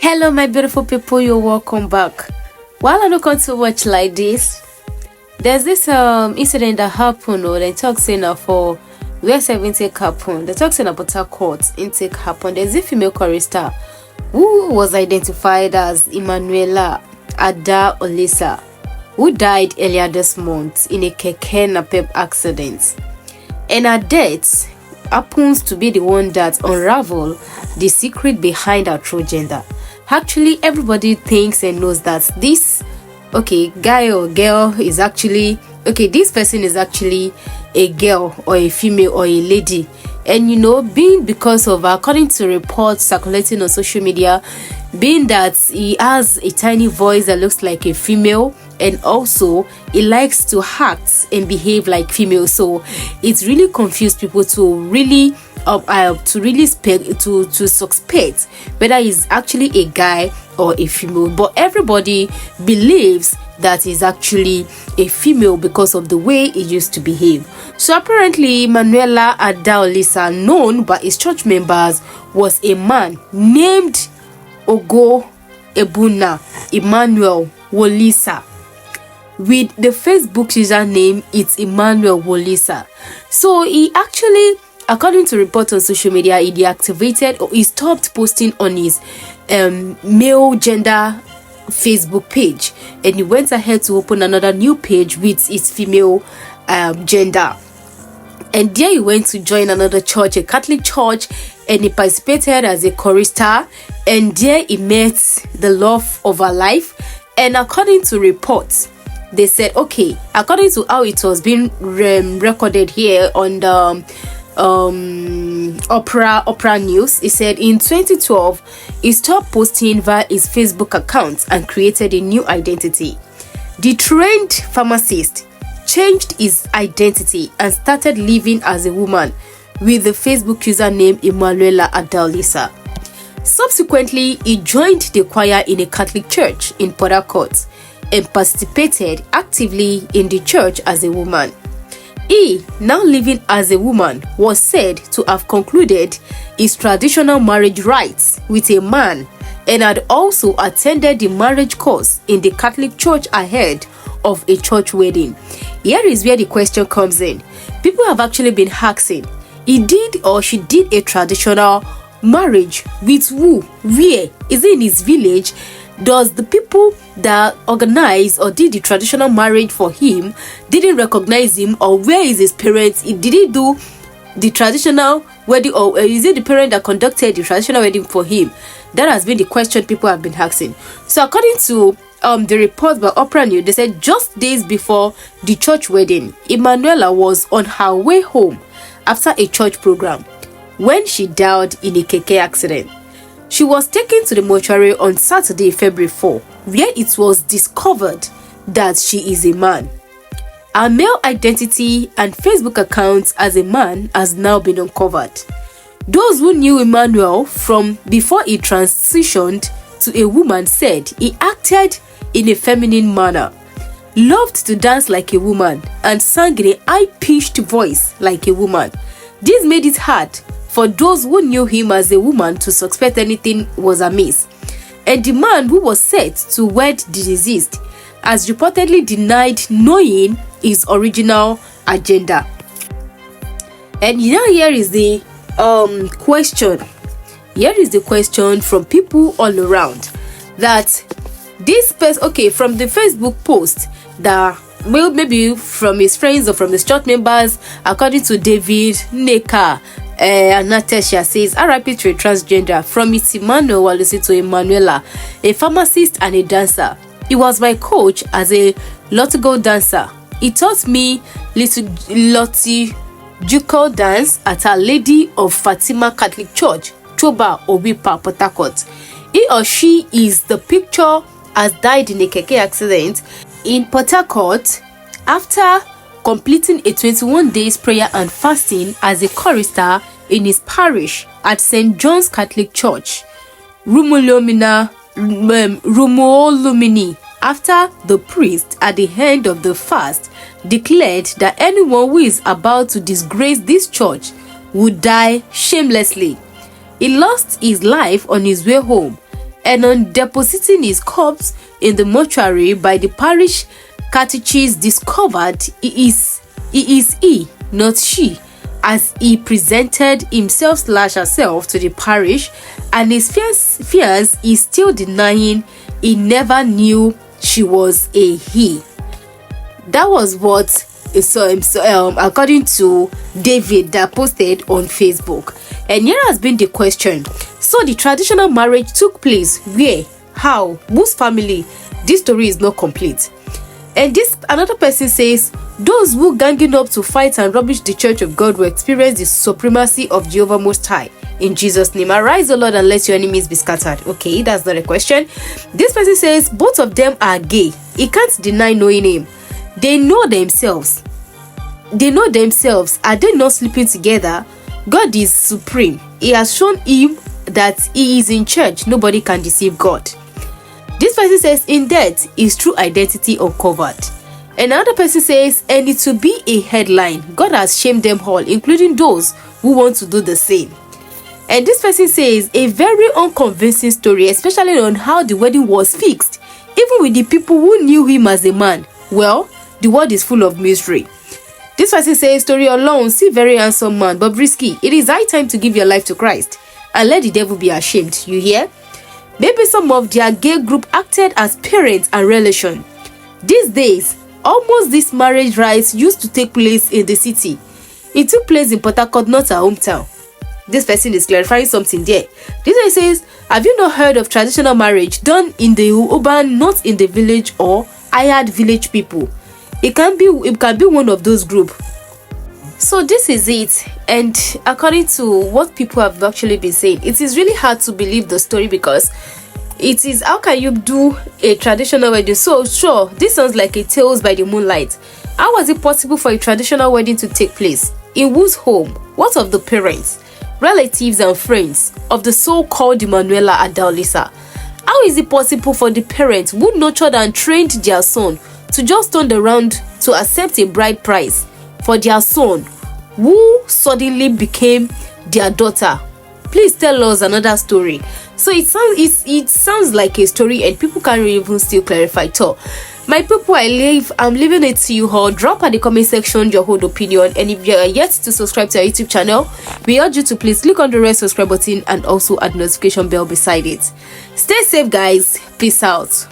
Hello my beautiful people, you're welcome back. While I don't come to watch like this, there's this incident that happened, or they talk saying for where 7 take happened. They talk saying about a court intake happened. There's a female chorister who was identified as Emmanuelle Ada Olisa, who died earlier this month in a keke napep accident. And her death happens to be the one that unraveled the secret behind her true gender. Actually, everybody thinks and knows that this guy or girl is actually this person is actually a girl or a female or a lady. And being because of, according to reports circulating on social media, being that he has a tiny voice that looks like a female, and also he likes to act and behave like female, so it really confused people to really suspect whether he's actually a guy or a female. But everybody believes that he's actually a female because of the way he used to behave. So apparently Emmanuelle Ada Olisa, known by his church members, was a man named Ogo Ebuna Emmanuelle Wolisa. With the Facebook username, it's Emmanuelle Wolisa. So he actually, according to reports on social media, he deactivated or he stopped posting on his male gender Facebook page, and he went ahead to open another new page with his female gender. And there he went to join another church, a Catholic church, and he participated as a chorister, and there he met the love of her life. And according to reports, they said, according to how it was being recorded here on the Opera News, he said in 2012 he stopped posting via his Facebook account and created a new identity. The trained pharmacist changed his identity and started living as a woman with the Facebook username Emmanuelle Ada Olisa. Subsequently, he joined the choir in a Catholic church in Port Harcourt and participated actively in the church as a woman. He, now living as a woman, was said to have concluded his traditional marriage rites with a man and had also attended the marriage course in the Catholic church ahead of a church wedding. Here is where the question comes in. People have actually been asking, he did or she did a traditional marriage with who? Where? Is it in his village? Does the people that organized or did the traditional marriage for him didn't recognize him, or where is his parents? Did he do the traditional wedding, or is it the parent that conducted the traditional wedding for him? That has been the question people have been asking. So according to the report by Opera News, they said just days before the church wedding, Emmanuelle was on her way home after a church program when she died in a keke accident. She was taken to the mortuary on Saturday, February 4, where it was discovered that she is a man. Her male identity and Facebook account as a man has now been uncovered. Those who knew Emmanuelle from before he transitioned to a woman said he acted in a feminine manner, loved to dance like a woman, and sang in a high-pitched voice like a woman. This made it hard for those who knew him as a woman to suspect anything was amiss. And the man who was set to wed the deceased has reportedly denied knowing his original agenda. And here is the question. Here is the question from people all around, that this person, from the Facebook post that maybe from his friends or from his church members, according to David Neka, Natasha says, RIP to a transgender. From its Emmanuelle Wolisa to Emmanuelle, a pharmacist and a dancer. He was my coach as a liturgical dancer. He taught me liturgical dance at Our Lady of Fatima Catholic Church, Toba Obipa, Port Harcourt. He or she is the picture has died in a keke accident in Port Harcourt after completing a 21 days prayer and fasting as a chorister in his parish at St. John's Catholic Church, Rumolumini, after the priest at the end of the fast declared that anyone who is about to disgrace this church would die shamelessly. He lost his life on his way home and on depositing his corpse in the mortuary by the parish catechist, discovered he, not she, as he presented himself/herself to the parish, and his fears is still denying he never knew she was a he. That was what according to David, that posted on Facebook. And here has been the question: so the traditional marriage took place where, how, whose family? This story is not complete. And this another person says, those who ganging up to fight and rubbish the church of God will experience the supremacy of Jehovah Most High. In Jesus' name, arise, O Lord, and let your enemies be scattered. Okay, that's not a question. This person says, both of them are gay. He can't deny knowing him. They know themselves. Are they not sleeping together? God is supreme. He has shown him that he is in church. Nobody can deceive God. This person says, in death, his true identity uncovered. Another person says, and it will be a headline. God has shamed them all, including those who want to do the same. And this person says, a very unconvincing story, especially on how the wedding was fixed, even with the people who knew him as a man. Well, the world is full of mystery. This person says, story alone, see very handsome man, but risky. It is high time to give your life to Christ and let the devil be ashamed. You hear? Maybe some of their gay group acted as parents and relation. These days, almost this marriage rites used to take place in the city. It took place in Port Harcourt, not her hometown. This person is clarifying something there. This one says, have you not heard of traditional marriage done in the urban, not in the village or hired village people? It can be one of those groups. So this is it, and according to what people have actually been saying, it is really hard to believe the story, because it is, how can you do a traditional wedding? So sure, this sounds like a tales by the moonlight. How was it possible for a traditional wedding to take place? In whose home? What of the parents, relatives and friends of the so-called Emmanuelle and Daolisa? How is it possible for the parents who nurtured and trained their son to just turn around to accept a bride price for their son who suddenly became their daughter? Please tell us another story. So it sounds like a story, and people can't even still clarify it all. My people, I'm leaving it to you all. Drop at the comment section your whole opinion, and if you are yet to subscribe to our YouTube channel, we urge you to please click on the red subscribe button and also add notification bell beside it. Stay safe, guys. Peace out.